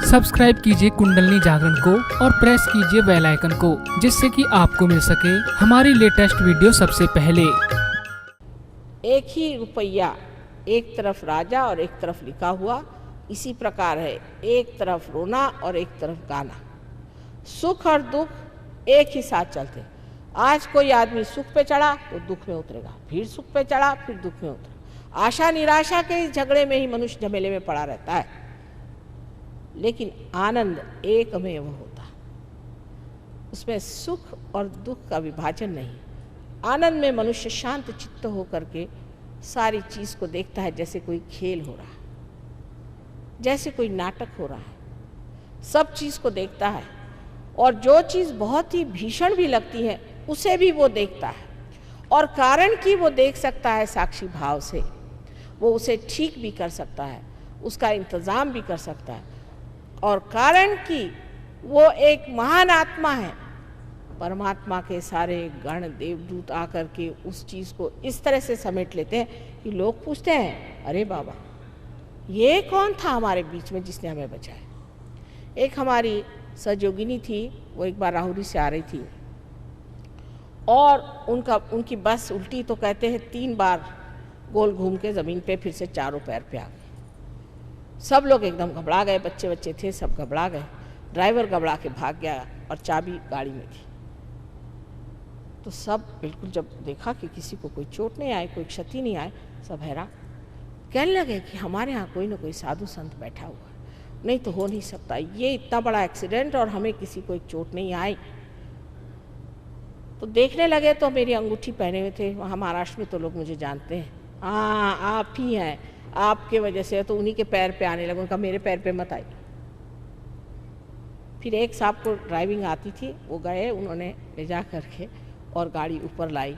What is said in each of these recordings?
Subscribe कीजिए कुंडलनी जागरण को और प्रेस कीजिए बेल आइकन को, जिससे कि आपको मिल सके हमारी लेटेस्ट वीडियो सबसे पहले। एक ही रुपया, एक तरफ राजा और एक तरफ लिखा हुआ, इसी प्रकार है। एक तरफ रोना और एक तरफ गाना। सुख और दुख एक ही साथ चलते। आज कोई आदमी सुख पे चढ़ा तो दुख में उतरेगा, फिर सुख पे चढ़ा फिर दुख में उतरेगा। आशा निराशा के इस झगड़े में ही मनुष्य झमेले में पड़ा रहता है। लेकिन आनंद एकमेव होता, उसमें सुख और दुख का विभाजन नहीं। आनंद में मनुष्य शांत चित्त होकर के सारी चीज़ को देखता है, जैसे कोई खेल हो रहा है, जैसे कोई नाटक हो रहा है। सब चीज़ को देखता है और जो चीज़ बहुत ही भीषण भी लगती है उसे भी वो देखता है, और कारण कि वो देख सकता है साक्षी भाव से, वो उसे ठीक भी कर सकता है, उसका इंतज़ाम भी कर सकता है। और कारण कि वो एक महान आत्मा है, परमात्मा के सारे गण देवदूत आकर के उस चीज़ को इस तरह से समेट लेते हैं कि लोग पूछते हैं, अरे बाबा ये कौन था हमारे बीच में जिसने हमें बचाया। एक हमारी सहयोगिनी थी, वो एक बार राहुरी से आ रही थी और उनकी बस उल्टी तो कहते हैं 3 बार गोल घूम के ज़मीन पे फिर से चारों पैर पे आ गई। सब लोग एकदम घबरा गए, बच्चे थे सब घबरा गए। ड्राइवर घबरा के भाग गया और चाबी गाड़ी में थी। तो सब बिल्कुल जब देखा कि किसी को कोई चोट नहीं आई, कोई क्षति नहीं आई, सब हैरान। कहने लगे कि हमारे यहाँ कोई ना कोई साधु संत बैठा हुआ है, नहीं तो हो नहीं सकता, ये इतना बड़ा एक्सीडेंट और हमें किसी को चोट नहीं आई। तो देखने लगे तो मेरी अंगूठी पहने हुए थे। वहाँ महाराष्ट्र में तो लोग मुझे जानते हैं, हाँ आप ही हैं, आपके वजह से। तो उन्हीं के पैर पे आने लगे। उनका मेरे पैर पे मत आई। फिर एक साहब को ड्राइविंग आती थी, वो गए, उन्होंने ले जा करके और गाड़ी ऊपर लाई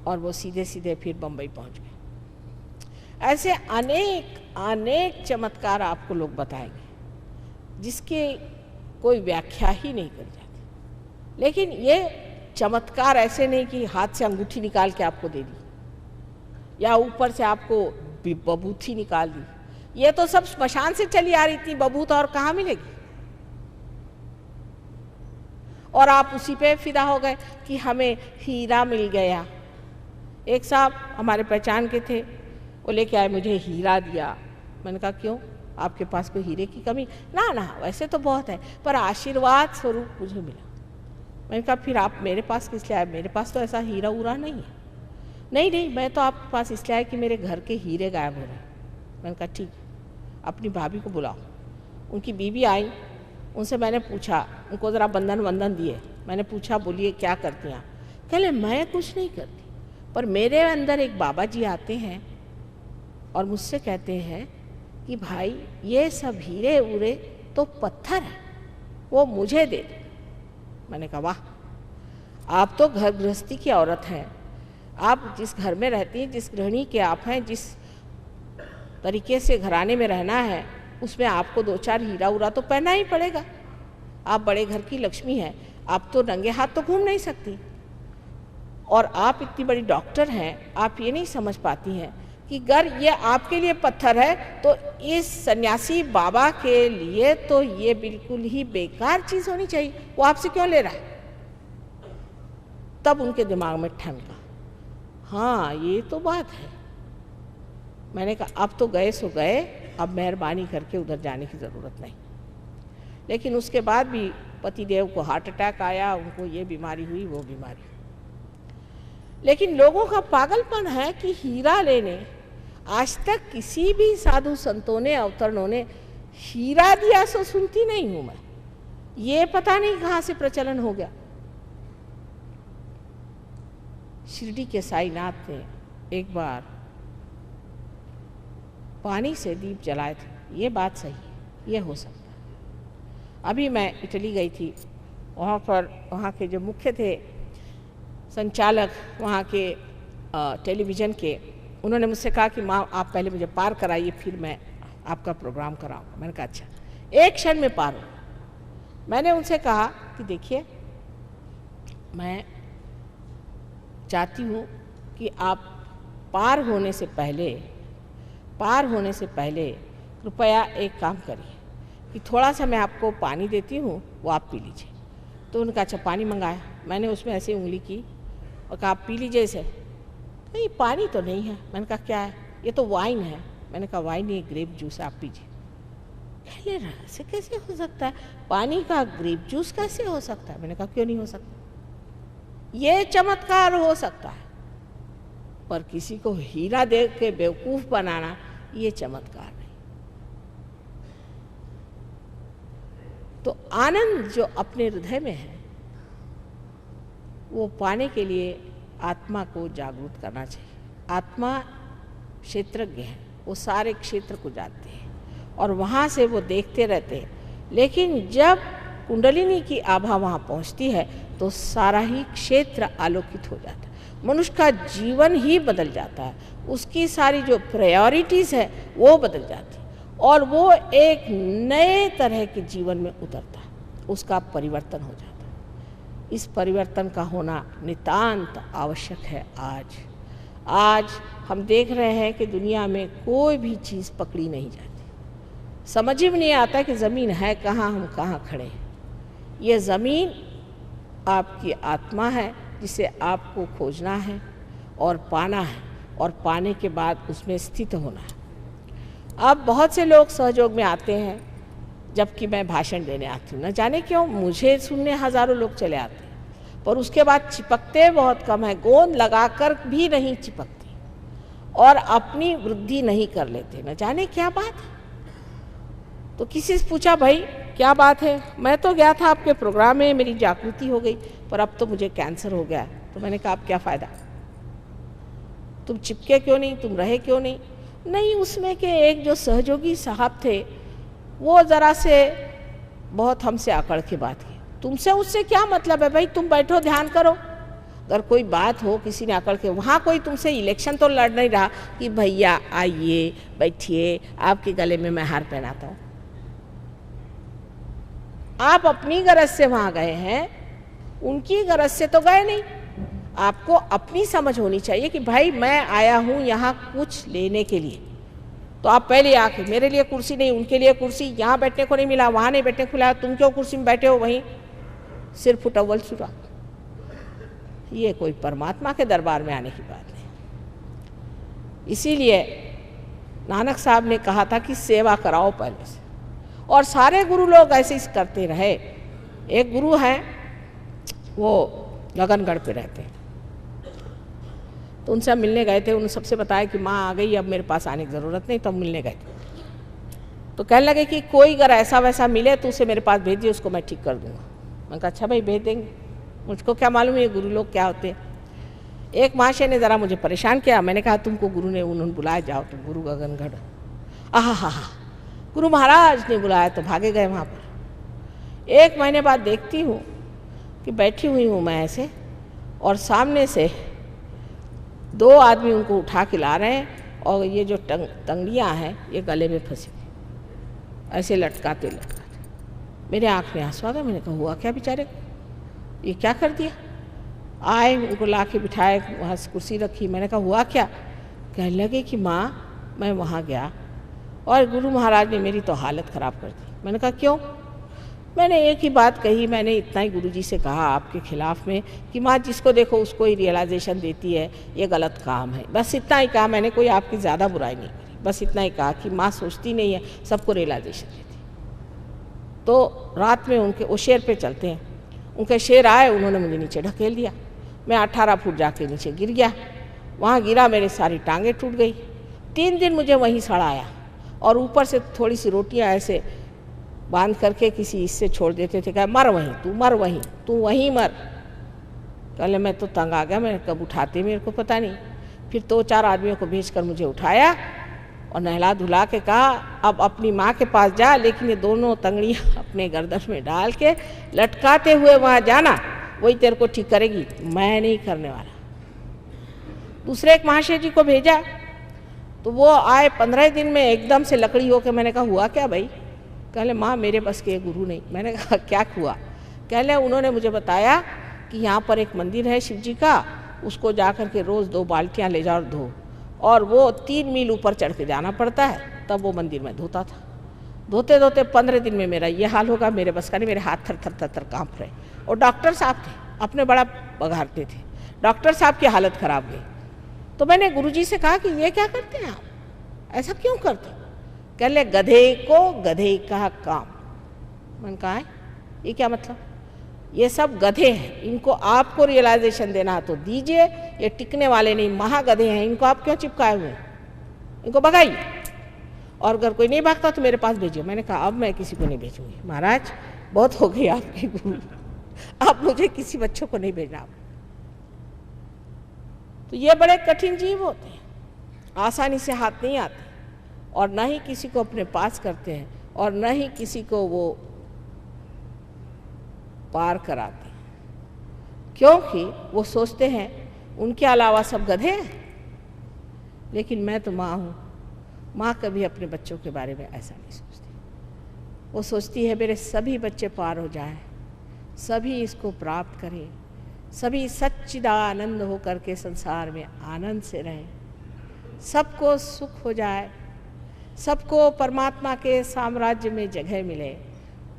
और वो सीधे सीधे फिर बम्बई पहुंच गए। ऐसे अनेक चमत्कार आपको लोग बताएंगे जिसकी कोई व्याख्या ही नहीं करी जाती। लेकिन ये चमत्कार ऐसे नहीं कि हाथ से अंगूठी निकाल के आपको दे दी या ऊपर से आपको बबूथी निकाल दी। ये तो सब स्मशान से चली आ रही थी बबूत, और कहाँ मिलेगी। और आप उसी पे फिदा हो गए कि हमें हीरा मिल गया। एक साहब हमारे पहचान के थे, वो लेके आए, मुझे हीरा दिया। मैंने कहा क्यों, आपके पास कोई हीरे की कमी? ना वैसे तो बहुत है, पर आशीर्वाद स्वरूप मुझे मिला। मैंने कहा फिर आप मेरे पास किस लिए आए? मेरे पास तो ऐसा हीरा उरा नहीं है। नहीं मैं तो आपके पास इसलिए आया कि मेरे घर के हीरे गायब हो रहे हैं। मैंने कहा ठीक, अपनी भाभी को बुलाओ। उनकी बीवी आई, उनसे मैंने पूछा, उनको ज़रा बंधन दिए। मैंने पूछा बोलिए क्या करती हैं आप? कहले मैं कुछ नहीं करती, पर मेरे अंदर एक बाबा जी आते हैं और मुझसे कहते हैं कि भाई ये सब हीरे उरे तो पत्थर है, वो मुझे दे दे। मैंने कहा वाह, आप तो घर गृहस्थी की औरत हैं, आप जिस घर में रहती हैं, जिस गृहिणी के आप हैं, जिस तरीके से घराने में रहना है, उसमें आपको 2-4 हीरा उरा तो पहनना ही पड़ेगा। आप बड़े घर की लक्ष्मी हैं, आप तो नंगे हाथ तो घूम नहीं सकती। और आप इतनी बड़ी डॉक्टर हैं, आप ये नहीं समझ पाती हैं कि अगर ये आपके लिए पत्थर है तो इस सन्यासी बाबा के लिए तो ये बिल्कुल ही बेकार चीज़ होनी चाहिए। वो आपसे क्यों ले रहा है? तब उनके दिमाग में ठनका, हाँ ये तो बात है। मैंने कहा अब तो गए सो गए, अब मेहरबानी करके उधर जाने की ज़रूरत नहीं। लेकिन उसके बाद भी पतिदेव को हार्ट अटैक आया, उनको ये बीमारी हुई, वो बीमारी हुई। लेकिन लोगों का पागलपन है कि हीरा लेने, आज तक किसी भी साधु संतों ने, अवतरणों ने हीरा दिया सो सुनती नहीं हूँ मैं। ये पता नहीं कहाँ से प्रचलन हो गया। शिरडी के साईनाथ ने एक बार पानी से दीप जलाए थे। ये बात सही है, ये हो सकता है। अभी मैं इटली गई थी, वहाँ पर वहाँ के जो मुख्य थे संचालक वहाँ के टेलीविज़न के, उन्होंने मुझसे कहा कि माँ आप पहले मुझे पार कराइए, फिर मैं आपका प्रोग्राम कराऊँगा। मैंने कहा अच्छा, एक क्षण में पार हो। मैंने उनसे कहा कि देखिए मैं चाहती हूँ कि आप पार होने से पहले कृपया एक काम करिए कि थोड़ा सा मैं आपको पानी देती हूँ, वो आप पी लीजिए। तो उन्होंने कहा अच्छा पानी मंगाया, मैंने उसमें ऐसे उंगली की और कहा आप पी लीजिए इसे। नहीं पानी तो नहीं है। मैंने कहा क्या है? ये तो वाइन है। मैंने कहा वाइन नहीं, ग्रेप जूस है, आप पीजिए। कहने रहा ऐसे कैसे हो सकता है, पानी का ग्रेप जूस कैसे हो सकता है? मैंने कहा क्यों नहीं हो सकता, ये चमत्कार हो सकता है, पर किसी को हीरा दे के बेवकूफ बनाना ये चमत्कार नहीं। तो आनंद जो अपने हृदय में है वो पाने के लिए आत्मा को जागरूक करना चाहिए। आत्मा क्षेत्रज्ञ है, वो सारे क्षेत्र को जानते हैं और वहाँ से वो देखते रहते हैं। लेकिन जब कुंडलिनी की आभा वहाँ पहुँचती है तो सारा ही क्षेत्र आलोकित हो जाता है, मनुष्य का जीवन ही बदल जाता है, उसकी सारी जो प्रायोरिटीज़ है वो बदल जाती है और वो एक नए तरह के जीवन में उतरता है, उसका परिवर्तन हो जाता है। इस परिवर्तन का होना नितांत आवश्यक है। आज हम देख रहे हैं कि दुनिया में कोई भी चीज़ पकड़ी नहीं जाती, समझ ही नहीं आता कि ज़मीन है कहाँ, हम कहाँ खड़े हैं। ये ज़मीन आपकी आत्मा है जिसे आपको खोजना है और पाना है, और पाने के बाद उसमें स्थित होना है। अब बहुत से लोग सहयोग में आते हैं जबकि मैं भाषण देने आती हूँ, न जाने क्यों मुझे सुनने हज़ारों लोग चले आते हैं, पर उसके बाद चिपकते बहुत कम है, गोंद लगाकर भी नहीं चिपकती और अपनी वृद्धि नहीं कर लेते, न जाने क्या बात है। तो किसी से पूछा भाई क्या बात है, मैं तो गया था आपके प्रोग्राम में, मेरी जागृति हो गई, पर अब तो मुझे कैंसर हो गया। तो मैंने कहा अब क्या फ़ायदा, तुम चिपके क्यों नहीं, तुम रहे क्यों नहीं? नहीं, उसमें के एक जो सहयोगी साहब थे वो ज़रा से बहुत हमसे अकड़ के बात की, तुमसे उससे क्या मतलब है भाई, तुम बैठो ध्यान करो। अगर कोई बात हो किसी ने अकड़ के, वहाँ कोई तुमसे इलेक्शन तो लड़ नहीं रहा कि भैया आइए बैठिए आपके गले में मैं हार पहनाता हूँ। आप अपनी गरज से वहाँ गए हैं, उनकी गरज से तो गए नहीं। आपको अपनी समझ होनी चाहिए कि भाई मैं आया हूँ यहाँ कुछ लेने के लिए, तो आप पहले आके मेरे लिए कुर्सी नहीं, उनके लिए कुर्सी, यहाँ बैठने को नहीं मिला, वहाँ नहीं बैठने को मिला, तुम क्यों कुर्सी में बैठे हो, वहीं सिर फुटअव्वल सुरा। ये कोई परमात्मा के दरबार में आने की बात नहीं। इसीलिए नानक साहब ने कहा था कि सेवा कराओ पहले से, और सारे गुरु लोग ऐसे ही करते रहे। एक गुरु हैं वो गगनगढ़ पे रहते हैं, तो उनसे हम मिलने गए थे। उन्होंने सबसे बताया कि माँ आ गई, अब मेरे पास आने की ज़रूरत नहीं, तो हम मिलने गए थे। तो कहने लगे कि कोई अगर ऐसा वैसा मिले तो उसे मेरे पास भेजिए, उसको मैं ठीक कर दूँगा। मैंने कहा अच्छा भाई भेज देंगे, मुझको क्या मालूम ये गुरु लोग क्या होते हैं। एक महाशय ने ज़रा मुझे परेशान किया, मैंने कहा तुमको गुरु ने, उन्होंने बुलाया, जाओ तुम गुरु गगनगढ़। हा गुरु महाराज ने बुलाया तो भागे गए वहाँ पर। 1 महीने बाद देखती हूँ कि बैठी हुई हूँ मैं ऐसे, और सामने से 2 आदमी उनको उठा के ला रहे हैं, और ये जो तंगड़ियाँ हैं ये गले में फंसी ऐसे लटकाते मेरे आँख में आंसू आ गया। मैंने कहा हुआ क्या बेचारे, ये क्या कर दिया? आए, उनको ला के बिठाए, वहाँ से कुर्सी रखी। मैंने कहा हुआ क्या? कहने लगे कि माँ मैं वहाँ गया और गुरु महाराज ने मेरी तो हालत ख़राब कर दी। मैंने कहा क्यों? मैंने एक ही बात कही, मैंने इतना ही गुरुजी से कहा आपके खिलाफ में कि माँ जिसको देखो उसको ही रियलाइजेशन देती है, ये गलत काम है, बस इतना ही कहा। मैंने कोई आपकी ज़्यादा बुराई नहीं करी, बस इतना ही कहा कि माँ सोचती नहीं है, सबको रियलाइजेशन देती। तो रात में उनके वो शेर पे चलते हैं, उनके शेर आए, उन्होंने मुझे नीचे ढकेल दिया। मैं 18 फुट जाके नीचे गिर गया। वहाँ गिरा, मेरी सारी टांगें टूट गई। 3 दिन मुझे वहीं सड़ाया, और ऊपर से थोड़ी सी रोटियाँ ऐसे बांध करके किसी इससे छोड़ देते थे, कहा मर वहीं, तू मर वहीं, तू वहीं मर। पहले मैं तो तंग आ गया, मैं कब उठाते मेरे को पता नहीं। फिर 2-4 आदमियों को भेजकर मुझे उठाया और नहला धुला के कहा अब अपनी माँ के पास जा, लेकिन ये दोनों तंगड़ियाँ अपने गर्दन में डाल के लटकाते हुए वहाँ जाना, वही तेरे को ठीक करेगी, मैं नहीं करने वाला। दूसरे एक महाशय जी को भेजा, तो वो आए 15 दिन में एकदम से लकड़ी होके। मैंने कहा हुआ क्या भाई? कहले माँ मेरे बस के गुरु नहीं। मैंने कहा क्या हुआ? कहले उन्होंने मुझे बताया कि यहाँ पर एक मंदिर है शिव जी का, उसको जा कर के रोज़ 2 बाल्टियाँ ले जाओ और धो, और वो 3 मील ऊपर चढ़ के जाना पड़ता है, तब वो मंदिर में धोता था। धोते धोते 15 दिन में मेरा ये हाल होगा, मेरे बस का नहीं, मेरे हाथ थर थर थर थर काँप रहे। और डॉक्टर साहब थे, अपने बड़ा बघारते थे, डॉक्टर साहब की हालत ख़राब गई। तो मैंने गुरुजी से कहा कि ये क्या करते हैं आप, ऐसा क्यों करते? कह ले गधे को गधे का काम। मैंने कहा है ये क्या मतलब? ये सब गधे हैं, इनको आपको रियलाइजेशन देना है तो दीजिए, ये टिकने वाले नहीं, महागधे हैं, इनको आप क्यों चिपकाए हुए हैं? इनको भगाइए, और अगर कोई नहीं भागता तो मेरे पास भेजिए। मैंने कहा अब मैं किसी को नहीं भेजूंगी महाराज, बहुत हो गई आपकी गुरु, आप मुझे किसी बच्चों को नहीं भेजना। तो ये बड़े कठिन जीव होते हैं, आसानी से हाथ नहीं आते, और न ही किसी को अपने पास करते हैं, और न ही किसी को वो पार कराते हैं, क्योंकि वो सोचते हैं उनके अलावा सब गधे हैं। लेकिन मैं तो माँ हूँ, माँ कभी अपने बच्चों के बारे में ऐसा नहीं सोचती। वो सोचती है मेरे सभी बच्चे पार हो जाएं, सभी इसको प्राप्त करें, सभी सच्चिदानंद होकर के संसार में आनंद से रहें, सबको सुख हो जाए, सबको परमात्मा के साम्राज्य में जगह मिले,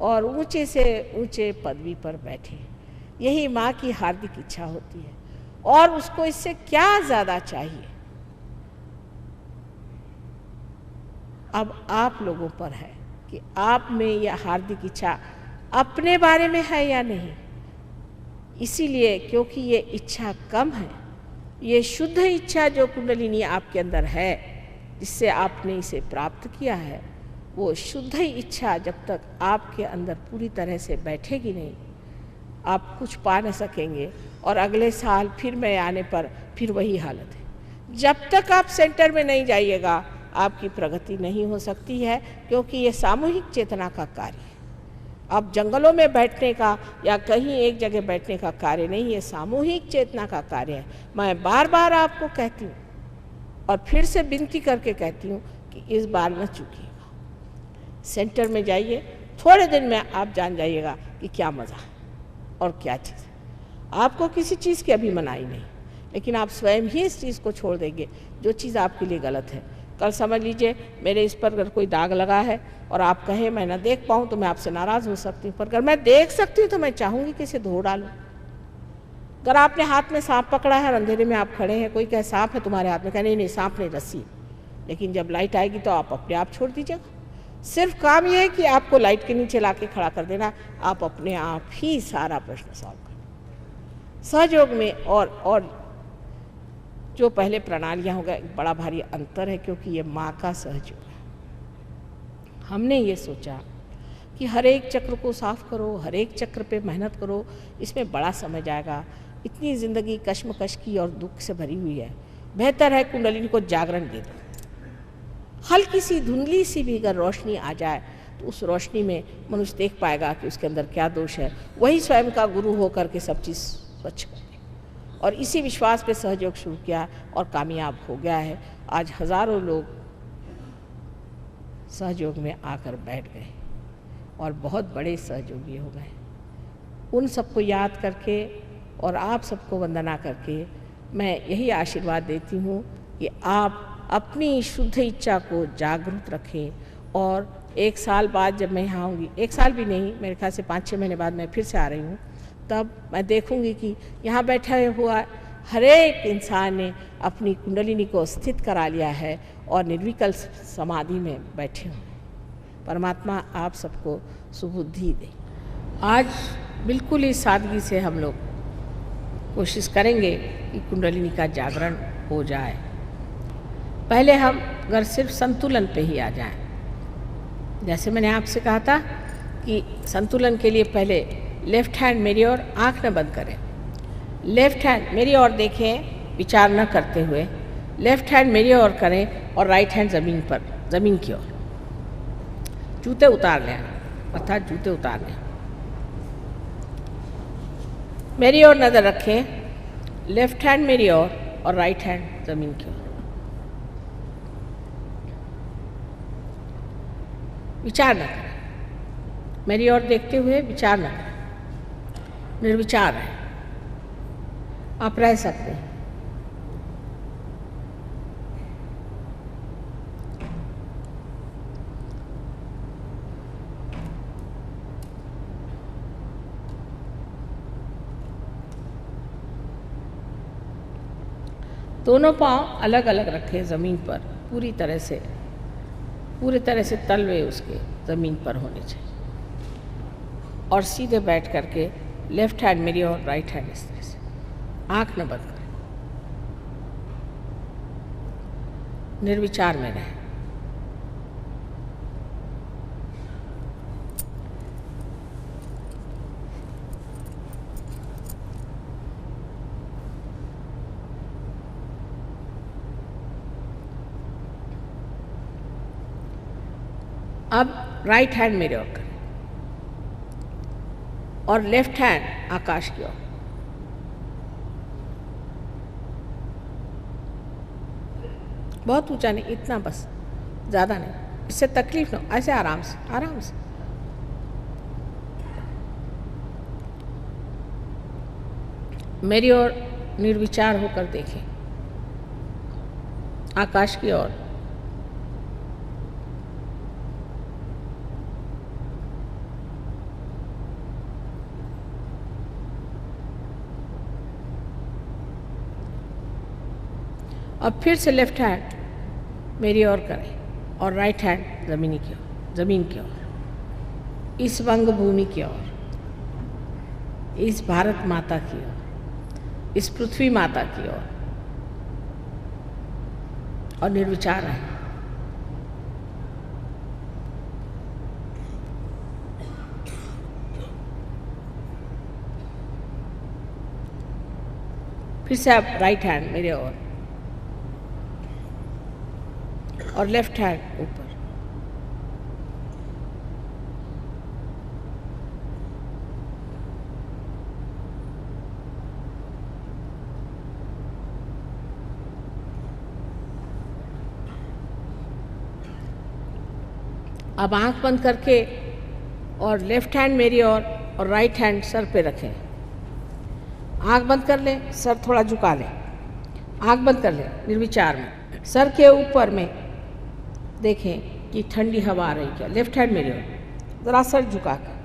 और ऊंचे से ऊंचे पदवी पर बैठे। यही माँ की हार्दिक इच्छा होती है, और उसको इससे क्या ज़्यादा चाहिए। अब आप लोगों पर है कि आप में यह हार्दिक इच्छा अपने बारे में है या नहीं। इसीलिए क्योंकि ये इच्छा कम है, ये शुद्ध इच्छा जो कुंडलिनी आपके अंदर है, जिससे आपने इसे प्राप्त किया है, वो शुद्ध इच्छा जब तक आपके अंदर पूरी तरह से बैठेगी नहीं, आप कुछ पा न सकेंगे। और अगले साल फिर मैं आने पर फिर वही हालत है। जब तक आप सेंटर में नहीं जाइएगा आपकी प्रगति नहीं हो सकती है, क्योंकि ये सामूहिक चेतना का कार्य है। अब जंगलों में बैठने का या कहीं एक जगह बैठने का कार्य नहीं, ये सामूहिक चेतना का कार्य है। मैं बार बार आपको कहती हूँ और फिर से विनती करके कहती हूँ कि इस बार न चूकिएगा, सेंटर में जाइए, थोड़े दिन में आप जान जाइएगा कि क्या मज़ा है और क्या चीज़ है। आपको किसी चीज़ की अभी मनाही नहीं, लेकिन आप स्वयं ही इस चीज़ को छोड़ देंगे जो चीज़ आपके लिए गलत है। कल समझ लीजिए मेरे इस पर अगर कोई दाग लगा है और आप कहें मैं ना देख पाऊँ तो मैं आपसे नाराज़ हो सकती हूँ, पर अगर मैं देख सकती हूँ तो मैं चाहूँगी कि इसे धो डालूँ। अगर आपने हाथ में सांप पकड़ा है और अंधेरे में आप खड़े हैं, कोई कहे सांप है तुम्हारे हाथ में, कहे नहीं नहीं सांप नहीं रस्सी, लेकिन जब लाइट आएगी तो आप अपने आप छोड़ दीजिएगा। सिर्फ काम यह है कि आपको लाइट के नीचे ला के खड़ा कर देना, आप अपने आप ही सारा प्रश्न सॉल्व कर सहयोग में। और जो पहले प्रणालियाँ हो गए, बड़ा भारी अंतर है, क्योंकि ये माँ का सहयोग है। हमने ये सोचा कि हर एक चक्र को साफ करो, हर एक चक्र पे मेहनत करो, इसमें बड़ा समय जाएगा। इतनी ज़िंदगी कश्मकश की और दुख से भरी हुई है, बेहतर है कुंडलिनी को जागरण दे दो। हल्की सी धुंधली सी भी अगर रोशनी आ जाए तो उस रोशनी में मनुष्य देख पाएगा कि उसके अंदर क्या दोष है, वही स्वयं का गुरु होकर के सब चीज़ स्वच्छ कर दे। और इसी विश्वास पे सहयोग शुरू किया और कामयाब हो गया है। आज हज़ारों लोग सहयोग में आकर बैठ गए और बहुत बड़े सहयोगी हो गए। उन सबको याद करके और आप सबको वंदना करके मैं यही आशीर्वाद देती हूँ कि आप अपनी शुद्ध इच्छा को जागरूक रखें। और एक साल बाद जब मैं यहाँ आऊँगी, एक साल भी नहीं, मेरे ख्याल से 5-6 महीने बाद मैं फिर से आ रही हूँ, तब मैं देखूंगी कि यहाँ बैठा हुआ हर एक इंसान ने अपनी कुंडलिनी को स्थित करा लिया है और निर्विकल्प समाधि में बैठे हुए। परमात्मा आप सबको सुबुद्धि दे। आज बिल्कुल ही सादगी से हम लोग कोशिश करेंगे कि कुंडलिनी का जागरण हो जाए। पहले हम अगर सिर्फ संतुलन पे ही आ जाएं, जैसे मैंने आपसे कहा था कि संतुलन के लिए पहले लेफ्ट हैंड मेरी ओर, आँख न बंद करें, लेफ्ट हैंड मेरी ओर देखें विचार न करते हुए, लेफ्ट हैंड मेरी ओर करें और राइट हैंड ज़मीन पर, ज़मीन की ओर। जूते उतार लें, अर्थात जूते उतार लें। मेरी ओर नज़र रखें, लेफ्ट हैंड मेरी ओर और राइट हैंड ज़मीन की ओर। विचार न करें, मेरी ओर देखते हुए विचार न करें, निर्विचार है, आप रह सकते हैं। दोनों पाँव अलग अलग रखे ज़मीन पर, पूरी तरह से तलवे उसके ज़मीन पर होने चाहिए। और सीधे बैठ करके लेफ्ट हैंड मेरी और राइट हैंड इस तरह से, आँख न बंद करें, निर्विचार में रहें। अब राइट हैंड मेरे ओर करें और लेफ्ट हैंड आकाश की ओर। बहुत ऊंचा नहीं, इतना बस, ज़्यादा नहीं, इससे तकलीफ न हो, ऐसे आराम से। मेरी ओर निर्विचार होकर देखें, आकाश की ओर। अब फिर से लेफ्ट हैंड मेरी ओर करें और राइट हैंड ज़मीन की ओर, इस वंग भूमि की ओर, इस भारत माता की ओर, इस पृथ्वी माता की ओर, और निर्विचार रहें। फिर से आप राइट हैंड मेरे ओर और लेफ्ट हैंड ऊपर। अब आंख बंद करके और लेफ्ट हैंड मेरी ओर और राइट हैंड सर पे रखें। आंख बंद कर लें, सर थोड़ा झुका लें, आंख बंद कर लें निर्विचार में। सर के ऊपर में देखें कि ठंडी हवा आ रही क्या। लेफ्ट हैंड मेरे ओर, ज़रा सर झुका कर।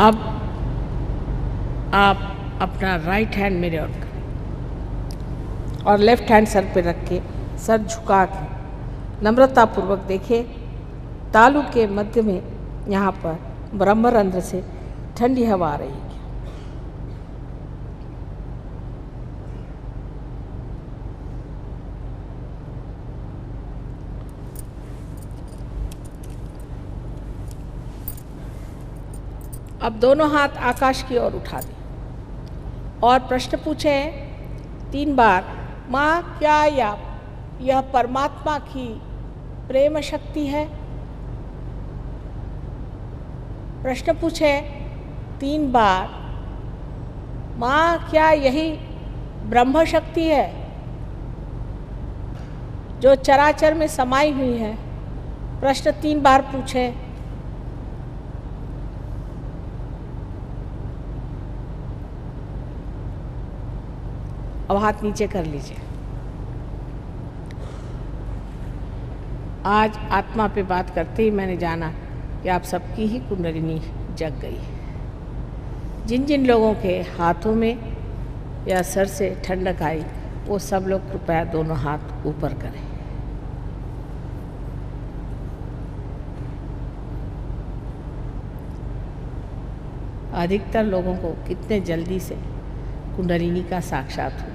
अब आप अपना राइट हैंड मेरे ओर करें और लेफ्ट हैंड सर पे रख के, सर झुका के नम्रतापूर्वक देखें, तालु के मध्य में यहाँ पर ब्रह्मरंध्र से ठंडी हवा आ रही है। अब दोनों हाथ आकाश की ओर उठा दें और प्रश्न पूछें 3 बार, माँ क्या यह परमात्मा की प्रेम शक्ति है? प्रश्न पूछें 3 बार, माँ क्या यही ब्रह्म शक्ति है जो चराचर में समाई हुई है? प्रश्न 3 बार पूछें। अब हाथ नीचे कर लीजिए। आज आत्मा पे बात करते ही मैंने जाना कि आप सबकी ही कुंडलिनी जग गई। जिन जिन लोगों के हाथों में या सर से ठंडक आई, वो सब लोग कृपया दोनों हाथ ऊपर करें। अधिकतर लोगों को कितने जल्दी से कुंडलिनी का साक्षात हुआ।